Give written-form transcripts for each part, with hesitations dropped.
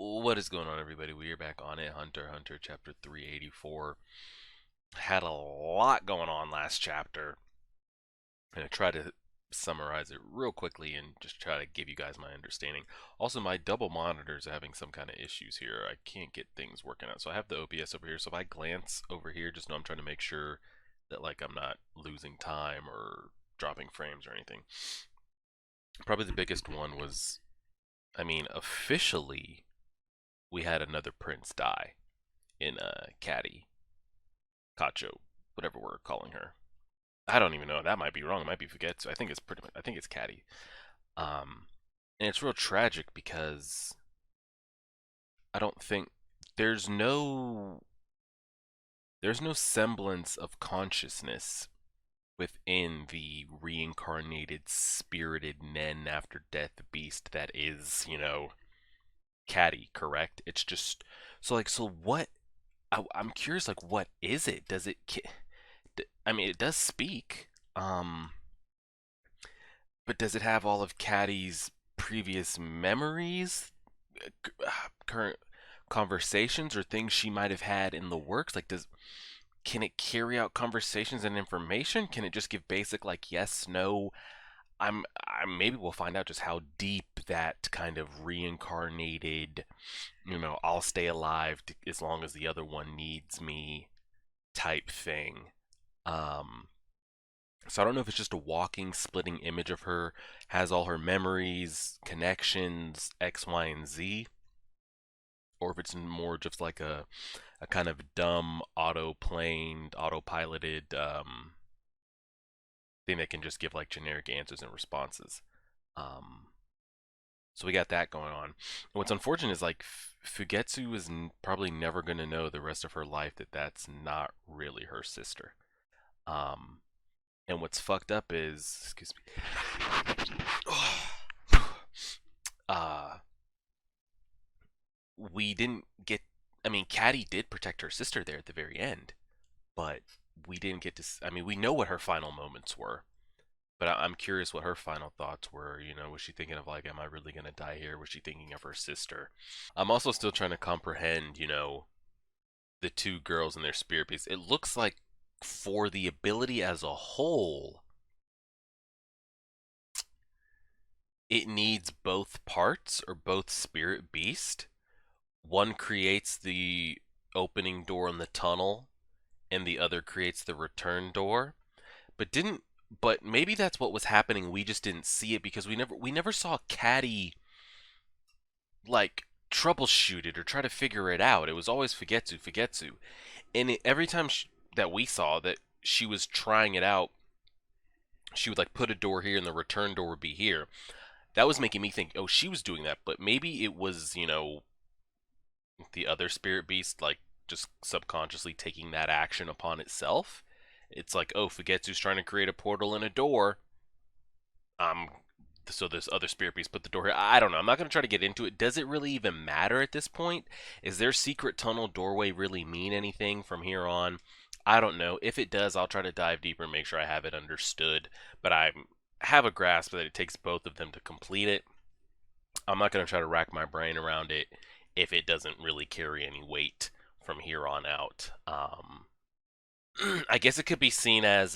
What is going on, everybody? We are back on it. Hunter x Hunter, chapter 384. Had a lot going on last chapter. I'm going to try to summarize it real quickly and just try to give you guys my understanding. Also, my double monitors are having some kind of issues here. I can't get things working out. So I have the OBS over here. So if I glance over here, just know I'm trying to make sure that like I'm not losing time or dropping frames or anything. Probably the biggest one was, I mean, officially we had another prince die in Caddy, Cacho, whatever we're calling her. I don't even know. That might be wrong. It might be Fugetsu. I think it's pretty much. I think it's Caddy. Um, and it's real tragic because I don't think there's no there's no semblance of consciousness within the reincarnated, spirited Nen after death beast that is, Caddy. Correct? It's just so what? I'm curious. Like, what is it? Does it? I mean, it does speak. Um, but does it have all of Caddy's previous memories, current conversations, or things she might have had in the works? Like, can it carry out conversations and information? Can it just give basic like yes, no? Maybe we'll find out just how deep that kind of reincarnated, I'll stay alive as long as the other one needs me type thing. Um, So I don't know if it's just a walking, splitting image of her, has all her memories, connections, X, Y, and Z, or if it's more just like a kind of dumb auto-planed, autopiloted thing that can just give like generic answers and responses. Um, so we got that going on. And what's unfortunate is like Fugetsu is probably never going to know the rest of her life that that's not really her sister. Um, and what's fucked up is, excuse me, uh, we didn't get. I mean, Caddy did protect her sister there at the very end, but we didn't get to. I mean, we know what her final moments were, but I'm curious what her final thoughts were. Was she thinking of like, am I really gonna die here? Was she thinking of her sister? I'm also still trying to comprehend, the two girls and their spirit piece. It looks like for the ability as a whole, it needs both parts or both spirit beast. One creates the opening door in the tunnel and the other creates the return door. But didn't but maybe that's what was happening. We just didn't see it because we never saw Caddy like troubleshoot it or try to figure it out. It was always Fugetsu. And every time that we saw that she was trying it out, she would like put a door here and the return door would be here. That was making me think, oh, she was doing that, but maybe it was, the other spirit beast like just subconsciously taking that action upon itself. It's like, oh, Fugetsu's trying to create a portal and a door. Um, so this other spirit beast put the door here. I don't know. I'm not gonna try to get into it. Does it really even matter at this point? Is their secret tunnel doorway really mean anything from here on? I don't know. If it does, I'll try to dive deeper and make sure I have it understood. But I have a grasp that it takes both of them to complete it. I'm not going to try to rack my brain around it if it doesn't really carry any weight from here on out. I guess it could be seen as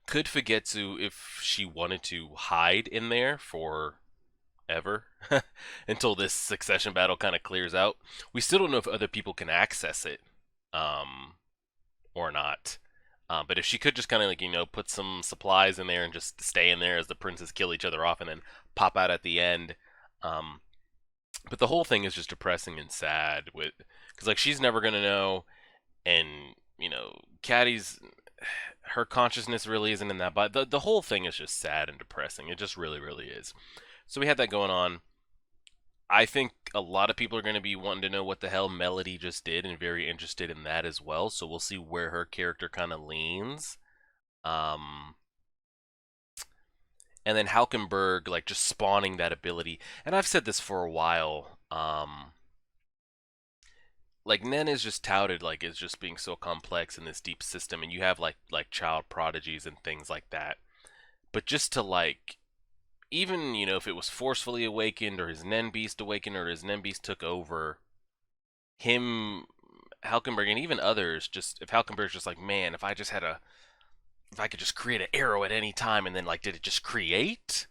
could Fugetsu, if she wanted to, hide in there for ever until this succession battle kind of clears out. We still don't know if other people can access it um, or not. But if she could just kind of like put some supplies in there and just stay in there as the princes kill each other off and then pop out at the end, um, but the whole thing is just depressing and sad with because like she's never gonna know, and Caddy's her consciousness really isn't in that, but the whole thing is just sad and depressing. It just really really is. So we had that going on. I think a lot of people are going to be wanting to know what the hell Melody just did and very interested in that as well. So we'll see where her character kind of leans. Um, and then Halkenberg like just spawning that ability. And I've said this for a while. Like Nen is just touted like as just being so complex in this deep system, and you have like child prodigies and things like that. But just to like even, you know, if it was forcefully awakened or his Nen Beast awakened or his Nen Beast took over, him, Halkenberg, and even others, just if Halkenberg's just like, man, if I could just create an arrow at any time, and then like, did it just create?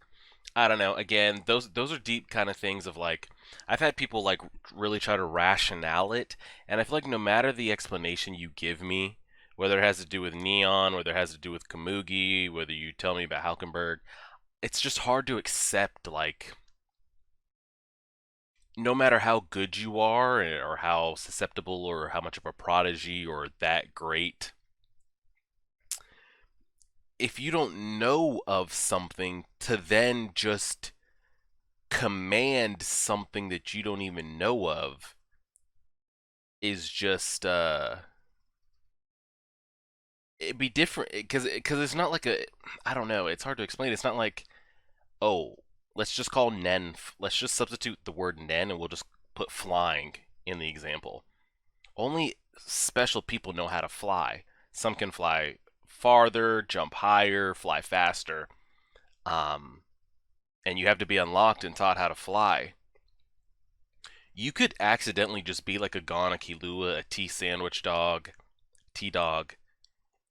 I don't know. Again, those are deep kind of things of like, I've had people like really try to rationale it, and I feel like no matter the explanation you give me, whether it has to do with Neon, whether it has to do with Kamugi, whether you tell me about Halkenberg, it's just hard to accept, like, no matter how good you are or how susceptible or how much of a prodigy or that great, if you don't know of something to then just command something that you don't even know of is just it'd be different because it's not like a, I don't know, it's hard to explain. It's not like, oh, let's just call Nen, let's just substitute the word Nen and we'll just put flying in the example. Only special people know how to fly. Some can fly farther, jump higher, fly faster. Um, and you have to be unlocked and taught how to fly. You could accidentally just be like a Gon, a Killua, a T sandwich dog, T dog,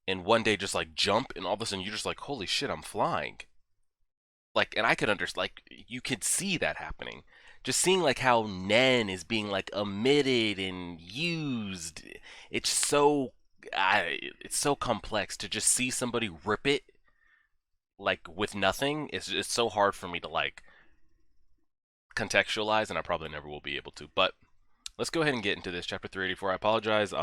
and one day just like jump, and all of a sudden you're just like, holy shit, I'm flying. Like, and I could understand, like, you could see that happening. Just seeing like how Nen is being like omitted and used, it's so, it's so complex to just see somebody rip it like with nothing. It's so hard for me to like contextualize, and I probably never will be able to. But let's go ahead and get into this chapter 384. I apologize,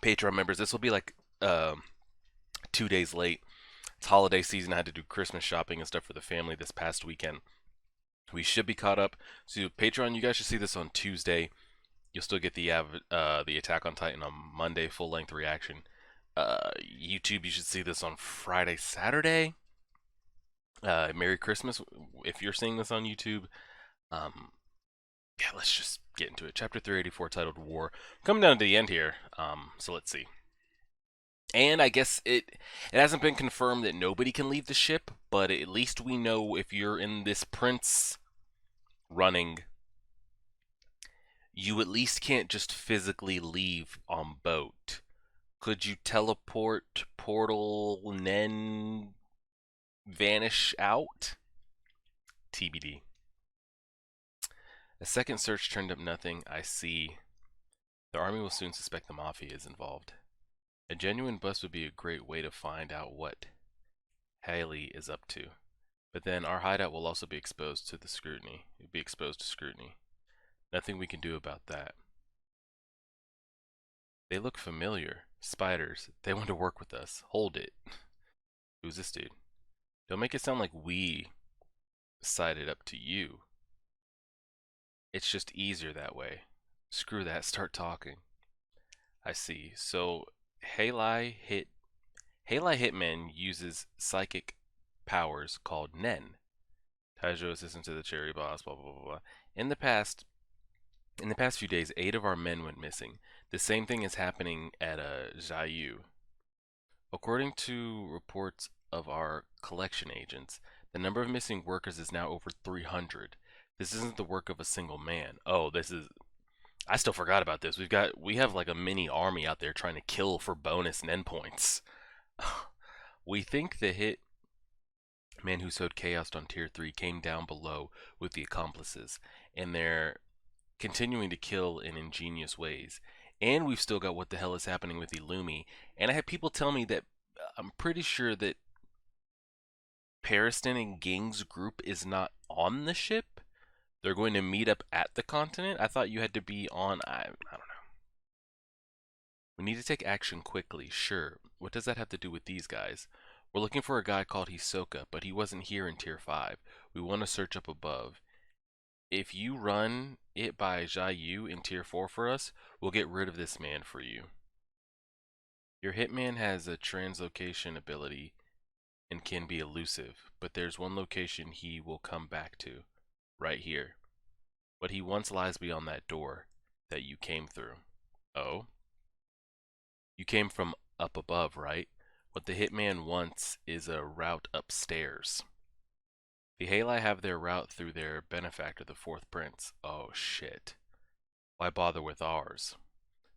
Patreon members. This will be like 2 days late. It's holiday season. I had to do Christmas shopping and stuff for the family this past weekend. We should be caught up. So Patreon, you guys should see this on Tuesday. You'll still get the Attack on Titan on Monday full length reaction. YouTube, you should see this on Friday, Saturday. Merry Christmas if you're seeing this on YouTube. Yeah, let's just get into it. Chapter 384, titled War. Coming down to the end here. So let's see. And I guess it hasn't been confirmed that nobody can leave the ship, but at least we know if you're in this Prince running, you at least can't just physically leave on boat. Could you teleport, portal, and then vanish out? TBD. A second search turned up nothing. I see. The army will soon suspect the Mafia is involved. A genuine bust would be a great way to find out what Haley is up to. But then our hideout will also be exposed to the scrutiny. It'll be exposed to scrutiny. Nothing we can do about that. They look familiar. Spiders. They want to work with us. Hold it. Who's this dude? Don't make it sound like we sided up to you. It's just easier that way. Screw that. Start talking. I see. So Halai Hitman uses psychic powers called Nen. Taijo assistant to the cherry boss, blah blah blah blah. In the past few days, 8 of our men went missing. The same thing is happening at Jiayu. According to reports of our collection agents, the number of missing workers is now over 300. This isn't the work of a single man. Oh, this is, I still forgot about this. We have like a mini army out there trying to kill for bonus Nen points. We think the hit man who sowed chaos on tier 3 came down below with the accomplices, and they're continuing to kill in ingenious ways. And we've still got what the hell is happening with Illumi. And I had people tell me that I'm pretty sure that Pariston and Ging's group is not on the ship. They're going to meet up at the continent. I thought you had to be on, I don't know. We need to take action quickly, sure. What does that have to do with these guys? We're looking for a guy called Hisoka, but he wasn't here in tier 5. We want to search up above. If you run it by Jiayu in tier 4 for us, we'll get rid of this man for you. Your hitman has a translocation ability and can be elusive, but there's one location he will come back to, right here. What he wants lies beyond that door that you came through. Oh? You came from up above, right? What the hitman wants is a route upstairs. The Halai have their route through their benefactor, the fourth prince. Oh shit. Why bother with ours?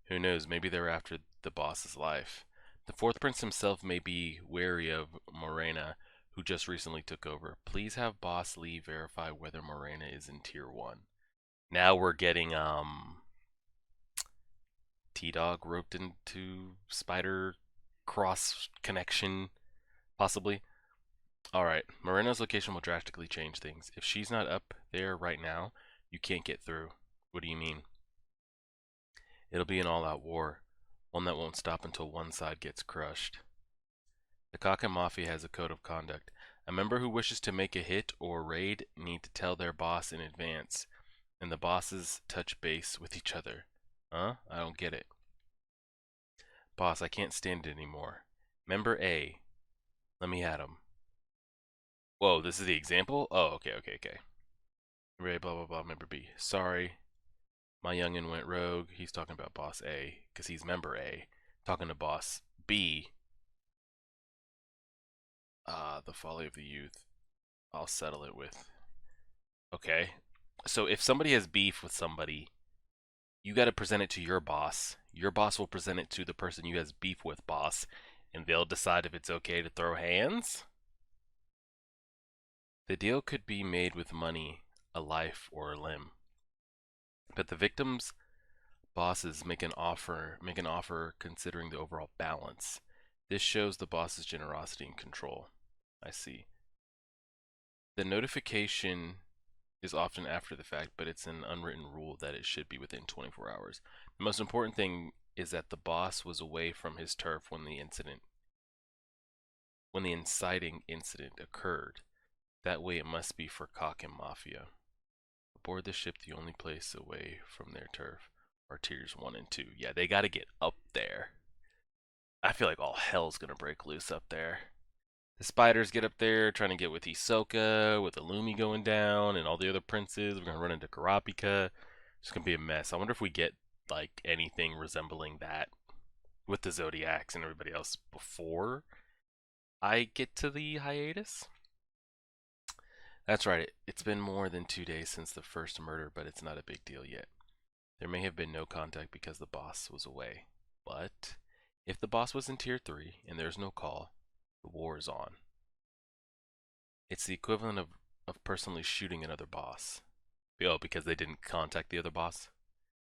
Who knows, maybe they're after the boss's life. The fourth prince himself may be wary of Morena, who just recently took over. Please have Boss Lee verify whether Morena is in tier 1. Now we're getting T-Dog roped into spider cross connection, possibly. Alright, Morena's location will drastically change things. If she's not up there right now, you can't get through. What do you mean? It'll be an all-out war, one that won't stop until one side gets crushed. The Kaka Mafia has a code of conduct. A member who wishes to make a hit or raid need to tell their boss in advance, and the bosses touch base with each other. Huh? I don't get it. Boss, I can't stand it anymore. Member A. Let me at him. Whoa, this is the example? Oh, okay. Ray, blah, blah, blah, member B. Sorry, my youngin' went rogue. He's talking about boss A, because he's member A. Talking to boss B. The folly of the youth. I'll settle it with. Okay. So if somebody has beef with somebody, you got to present it to your boss. Your boss will present it to the person you has beef with, boss, and they'll decide if it's okay to throw hands. The deal could be made with money, a life, or a limb. But the victim's bosses make an offer considering the overall balance. This shows the boss's generosity and control. I see. The notification is often after the fact, but it's an unwritten rule that it should be within 24 hours. The most important thing is that the boss was away from his turf when the inciting incident occurred. That way it must be for Kaka Mafia. Aboard the ship, the only place away from their turf are tiers 1 and 2. Yeah, they gotta get up there. I feel like all hell's gonna break loose up there. The spiders get up there trying to get with Hisoka, with Illumi going down, and all the other princes. We're gonna run into Kurapika. It's gonna be a mess. I wonder if we get like anything resembling that with the Zodiacs and everybody else before I get to the hiatus. That's right. It's been more than 2 days since the first murder, but it's not a big deal yet. There may have been no contact because the boss was away. But if the boss was in tier 3 and there's no call, the war is on. It's the equivalent of personally shooting another boss. Oh, because they didn't contact the other boss?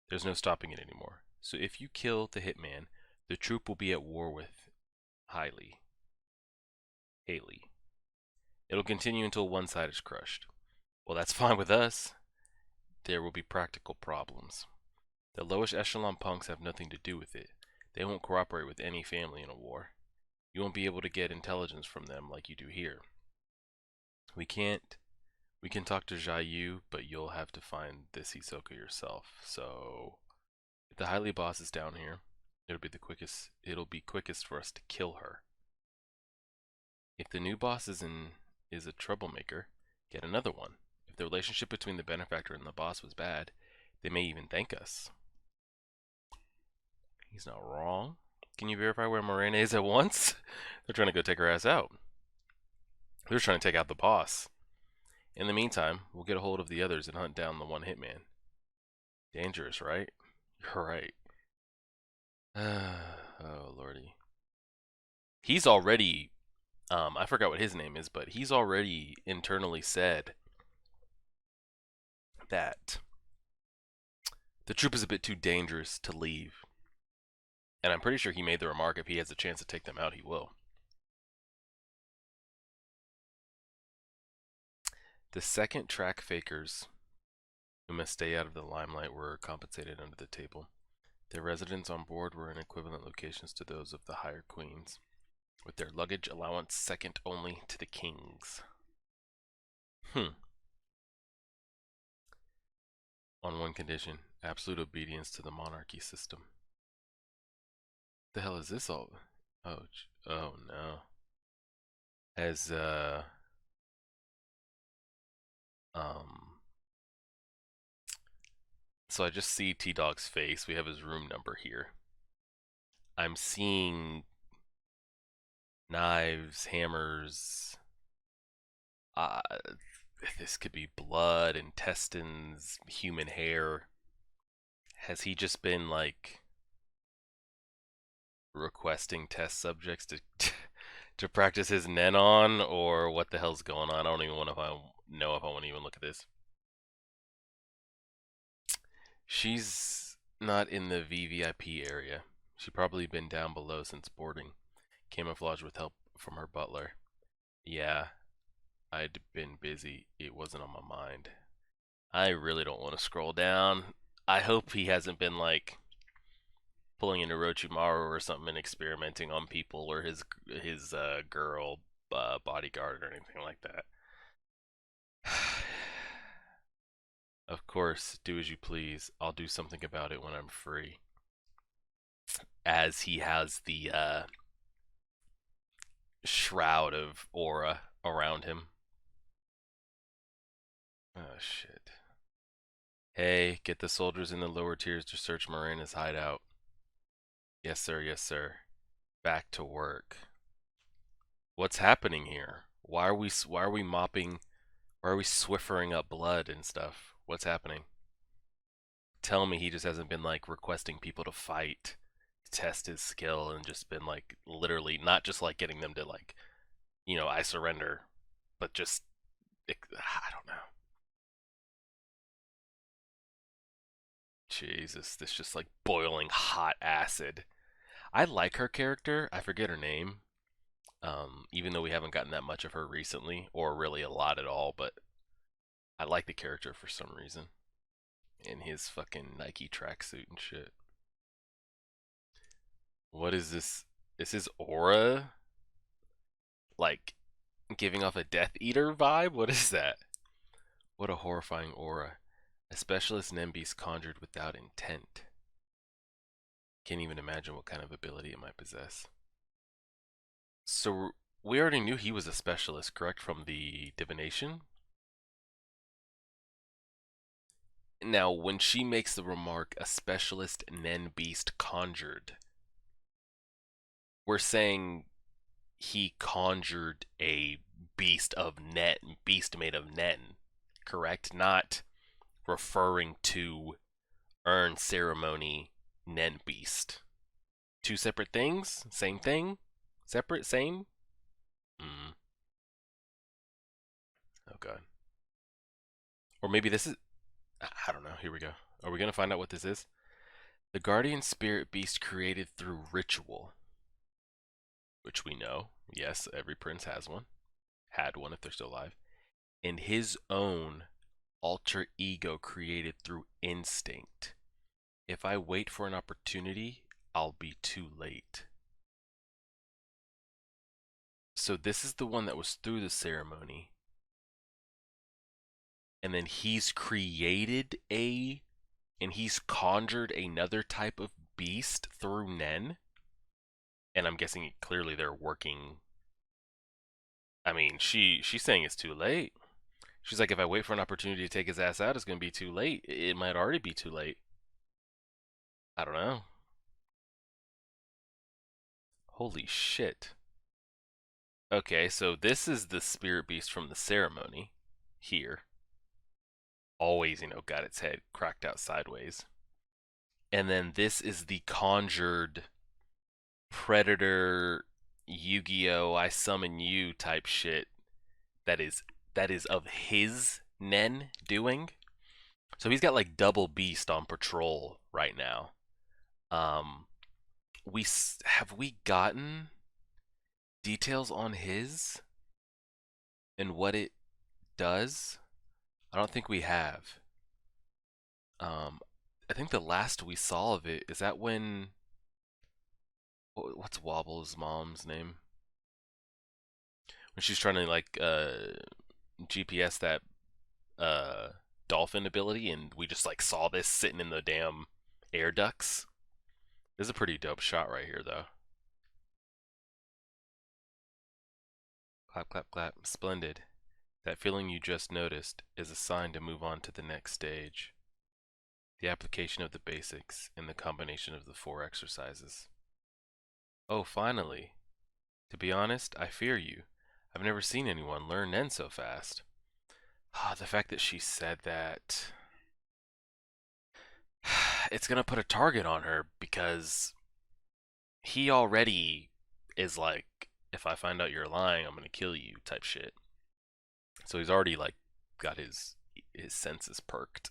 There's no stopping it anymore. So if you kill the hitman, the troop will be at war with Haley. It'll continue until one side is crushed. Well, that's fine with us. There will be practical problems. The lowest echelon punks have nothing to do with it. They won't cooperate with any family in a war. You won't be able to get intelligence from them like you do here. We can talk to Xiaoyu, but you'll have to find this Hisoka yourself. So, if the Hylia boss is down here, it'll be quickest for us to kill her. If the new boss is a troublemaker, get another one. If the relationship between the benefactor and the boss was bad, they may even thank us. He's not wrong. Can you verify where Morena is at once? They're trying to go take her ass out. They're trying to take out the boss. In the meantime, we'll get a hold of the others and hunt down the one hitman. Dangerous, right? You're right. Oh, lordy. He's already, I forgot what his name is, but he's already internally said that the troop is a bit too dangerous to leave. And I'm pretty sure he made the remark if he has a chance to take them out, he will. The second track fakers who must stay out of the limelight were compensated under the table. Their residence on board were in equivalent locations to those of the higher queens, with their luggage allowance second only to the kings. On one condition, absolute obedience to the monarchy system. The hell is this all? Oh no. As, so I just see T-Dog's face. We have his room number here. I'm seeing knives, hammers, this could be blood, intestines, human hair. Has he just been like requesting test subjects to to practice his nen on, or what the hell's going on? I don't even know if I want to even look at this. She's not in the VVIP area. She probably been down below since boarding. Camouflage with help from her butler. Yeah, I'd been busy. It wasn't on my mind. I really don't want to scroll down. I hope he hasn't been like pulling into Orochimaru or something and experimenting on people, or his girl bodyguard or anything like that. Of course, do as you please. I'll do something about it when I'm free. As he has the shroud of aura around him. Oh shit. Hey, get the soldiers in the lower tiers to search Mirena's hideout. Yes sir, yes sir. Back to work. What's happening here? Why are we mopping? Why are we swiffering up blood and stuff? What's happening? Tell me he just hasn't been like requesting people to fight, to test his skill, and just been like literally not just like getting them to like, I surrender, but just I don't know. Jesus, this just like boiling hot acid. I like her character. I forget her name. Even though we haven't gotten that much of her recently, or really a lot at all, but I like the character for some reason. In his fucking Nike tracksuit and shit. What is this? Is his aura like giving off a Death Eater vibe? What is that? What a horrifying aura. A specialist Nembeast conjured without intent. Can't even imagine what kind of ability it might possess. So we already knew he was a specialist, correct? From the divination? Now, when she makes the remark, a specialist Nen beast conjured, we're saying he conjured a beast made of Nen, correct? Not referring to urn ceremony Nen beast. Two separate things? Same thing? Separate? Same? Mm. Oh god. Or maybe this is... I don't know. Here we go. Are we going to find out what this is? The guardian spirit beast created through ritual. Which we know. Yes, every prince has one. Had one if they're still alive. And his own alter ego created through instinct. If I wait for an opportunity, I'll be too late. So this is the one that was through the ceremony. And then he's conjured another type of beast through Nen. And I'm guessing clearly they're working. I mean, she's saying it's too late. She's like, if I wait for an opportunity to take his ass out, it's going to be too late. It might already be too late. I don't know. Holy shit. Okay, so this is the spirit beast from the ceremony here. Always, got its head cracked out sideways. And then this is the conjured predator Yu-Gi-Oh! I summon you type shit that is of his Nen doing. So he's got like double beast on patrol right now. Have we gotten details on his and what it does? I don't think we have. I think the last we saw of it is that when what's Wobble's mom's name? When she's trying to like GPS that dolphin ability, and we just like saw this sitting in the damn air ducts. This is a pretty dope shot right here, though. Clap, clap, clap. Splendid. That feeling you just noticed is a sign to move on to the next stage. The application of the basics and the combination of the 4 exercises. Oh, finally. To be honest, I fear you. I've never seen anyone learn Nen so fast. The fact that she said that, it's gonna put a target on her because he already is like, if I find out you're lying, I'm gonna kill you type shit. So he's already like got his senses perked,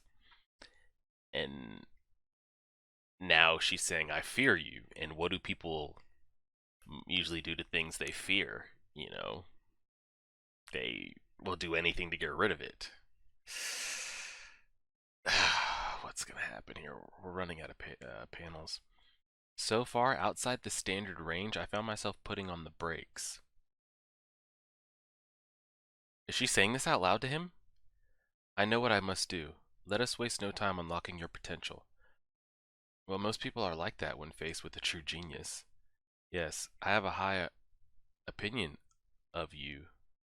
and now she's saying I fear you. And what do people usually do to things they fear? You know, they will do anything to get rid of it. What's gonna happen here? We're running out of panels. So far outside the standard range, I found myself putting on the brakes. Is she saying this out loud to him? I know what I must do. Let us waste no time unlocking your potential. Well, most people are like that when faced with a true genius. Yes, I have a high opinion of you,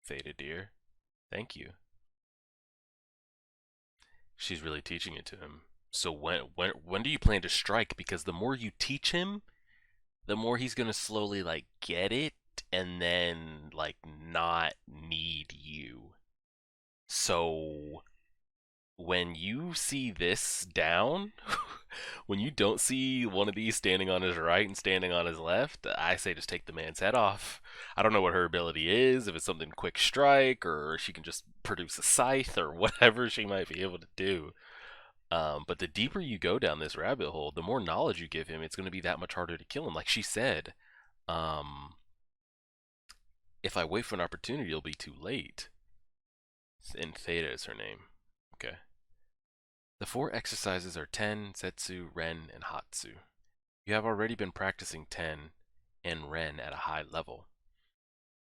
Theta dear. Thank you. She's really teaching it to him. So when do you plan to strike? Because the more you teach him, the more he's gonna slowly like get it and then like not need you. So when you see this down, when you don't see one of these standing on his right and standing on his left, I say just take the man's head off. I don't know what her ability is, if it's something quick strike or she can just produce a scythe or whatever she might be able to do. But the deeper you go down this rabbit hole, the more knowledge you give him, it's going to be that much harder to kill him. Like she said, um, if I wait for an opportunity, it'll be too late. And Theta is her name. Okay. The 4 exercises are Ten, Zetsu, Ren, and Hatsu. You have already been practicing Ten and Ren at a high level.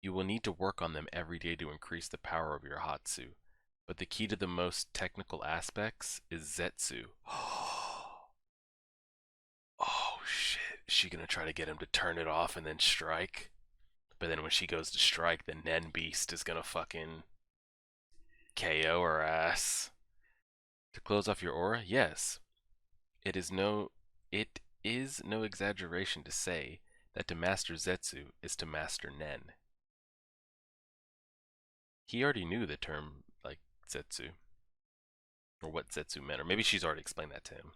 You will need to work on them every day to increase the power of your Hatsu. But the key to the most technical aspects is Zetsu. Oh shit. Is she gonna try to get him to turn it off and then strike? But then when she goes to strike, the Nen Beast is gonna fucking KO her ass. To close off your aura? Yes. It is no exaggeration to say that to master Zetsu is to master Nen. He already knew the term like Zetsu, or what Zetsu meant, or maybe she's already explained that to him.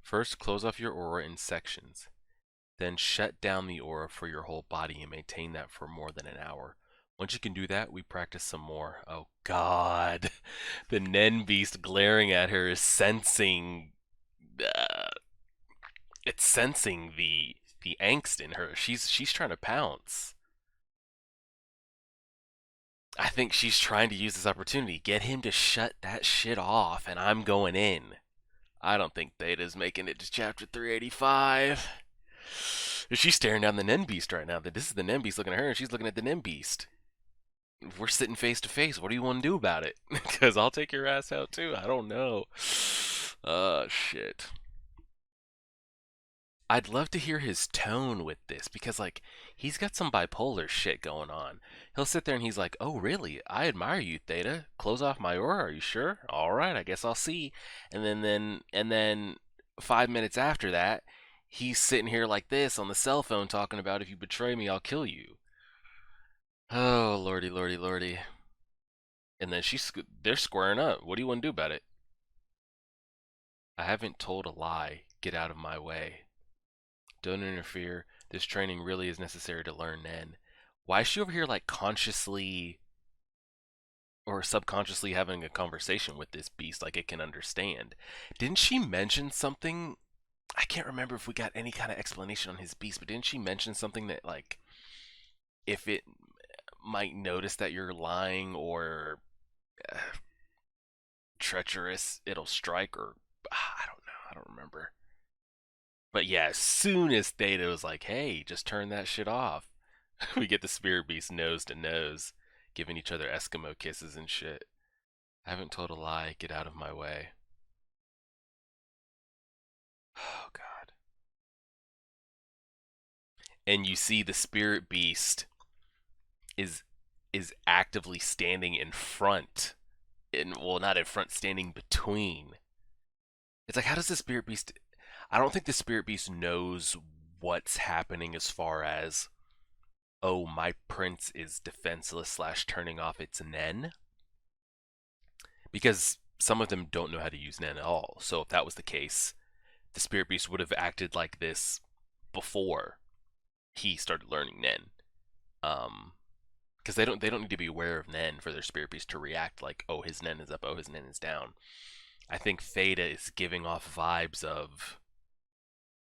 First, close off your aura in sections. Then shut down the aura for your whole body and maintain that for more than an hour. Once you can do that, we practice some more. Oh god. The Nen Beast glaring at her is sensing it's sensing the angst in her. She's trying to pounce. I think she's trying to use this opportunity, get him to shut that shit off, and I'm going in. I don't think Theta's making it to chapter 385. She's staring down the Nen Beast right now. This is the Nen Beast looking at her, and she's looking at the Nen Beast. We're sitting face to face. What do you want to do about it? Because I'll take your ass out too. I don't know. Shit. I'd love to hear his tone with this because, like, he's got some bipolar shit going on. He'll sit there and he's like, "Oh, really? I admire you, Theta. Close off my aura. Are you sure? All right, I guess I'll see." And then 5 minutes after that, he's sitting here like this on the cell phone talking about, "If you betray me, I'll kill you." Oh, lordy, lordy, lordy. And then they're squaring up. What do you want to do about it? I haven't told a lie. Get out of my way. Don't interfere. This training really is necessary to learn Nen. Why is she over here like consciously or subconsciously having a conversation with this beast like it can understand? Didn't she mention something? I can't remember if we got any kind of explanation on his beast, but didn't she mention something that like if it might notice that you're lying or uh, treacherous, it'll strike or I don't know. I don't remember. But yeah, as soon as Theta was like, "Hey, just turn that shit off," we get the spirit beast nose to nose, giving each other Eskimo kisses and shit. I haven't told a lie. Get out of my way. Oh god. And you see the spirit beast is is actively standing in front. Well, not in front, standing between. It's like, how does the spirit beast? I don't think the spirit beast knows what's happening as far as, oh, my prince is defenseless slash turning off its Nen. because some of them don't know how to use Nen at all. So if that was the case, the Spirit Beast would have acted like this before he started learning Nen. Because they don't need to be aware of Nen for their Spirit Beast to react like, oh, his Nen is up, oh, his Nen is down. I think Theta is giving off vibes of,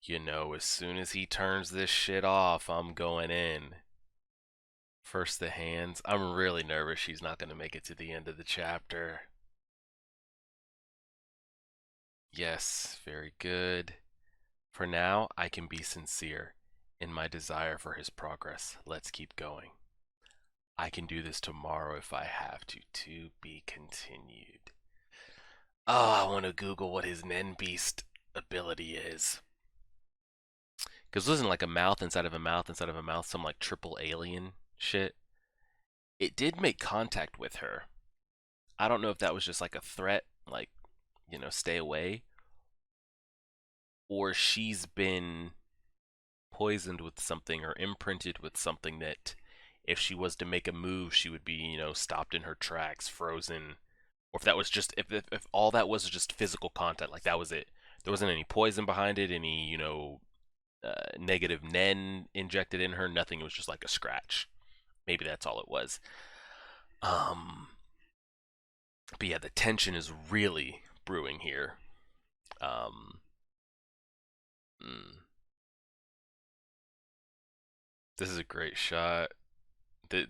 as soon as he turns this shit off, I'm going in. First the hands. I'm really nervous she's not going to make it to the end of the chapter. Yes, very good. For now, I can be sincere in my desire for his progress. Let's keep going. I can do this tomorrow if I have to be continued. Oh, I want to Google what his Nen Beast ability is. Because it wasn't like a mouth inside of a mouth inside of a mouth, some like triple alien shit. It did make contact with her. I don't know if that was just like a threat, like, stay away, or she's been poisoned with something or imprinted with something that if she was to make a move, she would be, stopped in her tracks, frozen. Or if that was just, if all that was just physical contact, like that was it. There wasn't any poison behind it, any, negative Nen injected in her, nothing. It was just like a scratch. Maybe that's all it was. But yeah, the tension is really brewing here. Um, mm, this is a great shot.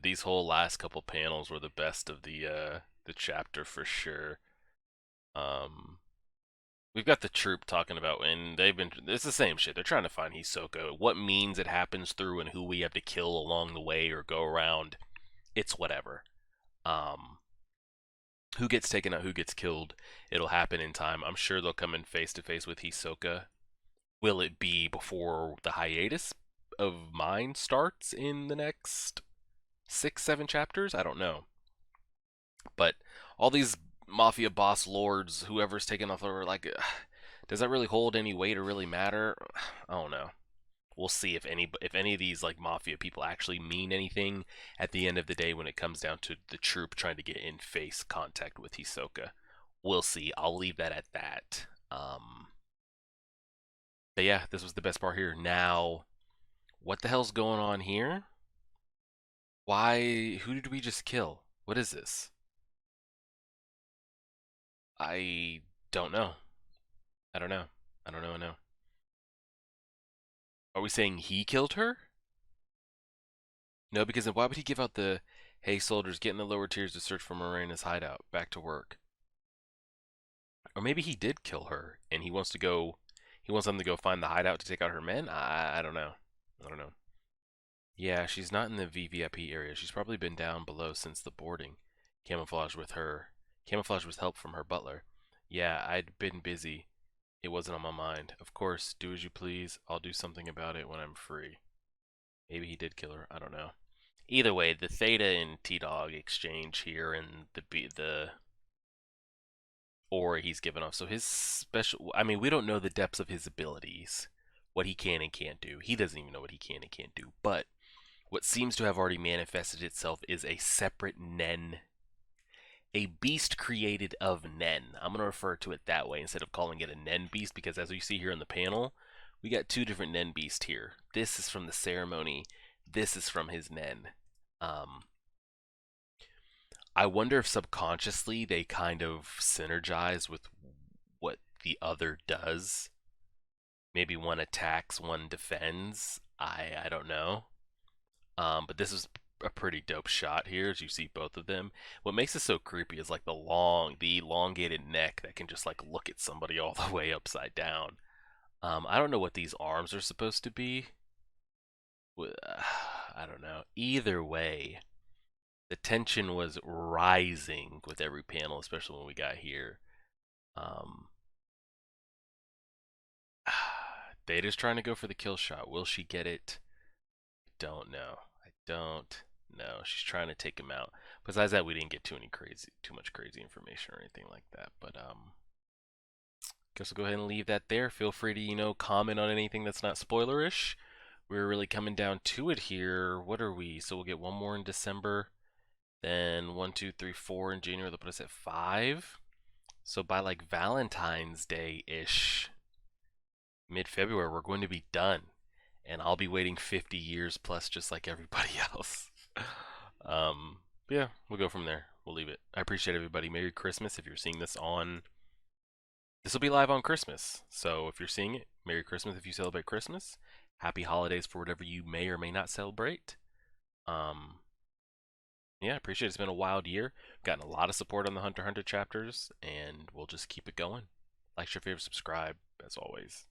These whole last couple panels were the best of the chapter for sure. Um, we've got the troop talking about, and it's the same shit. They're trying to find Hisoka. What means it happens through, and who we have to kill along the way or go around. It's whatever. Who gets taken out, who gets killed, it'll happen in time. I'm sure they'll come in face to face with Hisoka. Will it be before the hiatus of mine starts in the next 6, 7 chapters? I don't know. But all these mafia boss lords, whoever's taken off over, like, does that really hold any weight or really matter? I don't know. We'll see if any of these like mafia people actually mean anything at the end of the day when it comes down to the troop trying to get in face contact with Hisoka. We'll see. I'll leave that at that. But yeah, this was the best part here. Now, what the hell's going on here? Why? Who did we just kill? What is this? I don't know. I don't know. I don't know. I know. Are we saying he killed her? No, because then why would he give out the, hey soldiers, get in the lower tiers to search for Morena's hideout, back to work? Or maybe he did kill her and he wants them to go find the hideout to take out her men? I don't know. I don't know. Yeah, she's not in the VVIP area. She's probably been down below since the boarding. Camouflage with help from her butler. Yeah, I'd been busy. It wasn't on my mind. Of course, do as you please. I'll do something about it when I'm free. Maybe he did kill her. I don't know. Either way, the Theta and T-Dog exchange here and the aura he's given off. So his special, I mean, we don't know the depths of his abilities, what he can and can't do. He doesn't even know what he can and can't do. But what seems to have already manifested itself is a separate Nen, a beast created of Nen. I'm going to refer to it that way instead of calling it a Nen beast, because as we see here in the panel, we got two different Nen beasts here. This is from the ceremony. This is from his Nen. I wonder if subconsciously they kind of synergize with what the other does. Maybe one attacks, one defends. I don't know. But this is a pretty dope shot here as you see both of them. What makes it so creepy is like the elongated neck that can just like look at somebody all the way upside down. I don't know what these arms are supposed to be. I don't know. Either way, the tension was rising with every panel, especially when we got here. Data's trying to go for the kill shot. Will she get it? I don't know. I don't know. She's trying to take him out. Besides that, we didn't get too much crazy information or anything like that. But guess we'll go ahead and leave that there. Feel free to, comment on anything that's not spoilerish. We're really coming down to it here. What are we? So we'll get one more in December. Then 1, 2, 3, 4 in January, they'll put us at 5. So by like Valentine's Day-ish, mid-February, we're going to be done. And I'll be waiting 50 years plus just like everybody else. Yeah, we'll go from there. We'll leave it. I appreciate everybody. Merry Christmas if you're seeing this on... This will be live on Christmas. So if you're seeing it, Merry Christmas if you celebrate Christmas. Happy holidays for whatever you may or may not celebrate. Yeah, I appreciate it. It's been a wild year. Gotten a lot of support on the Hunter x Hunter chapters, and we'll just keep it going. Like, share, favorite, subscribe, as always.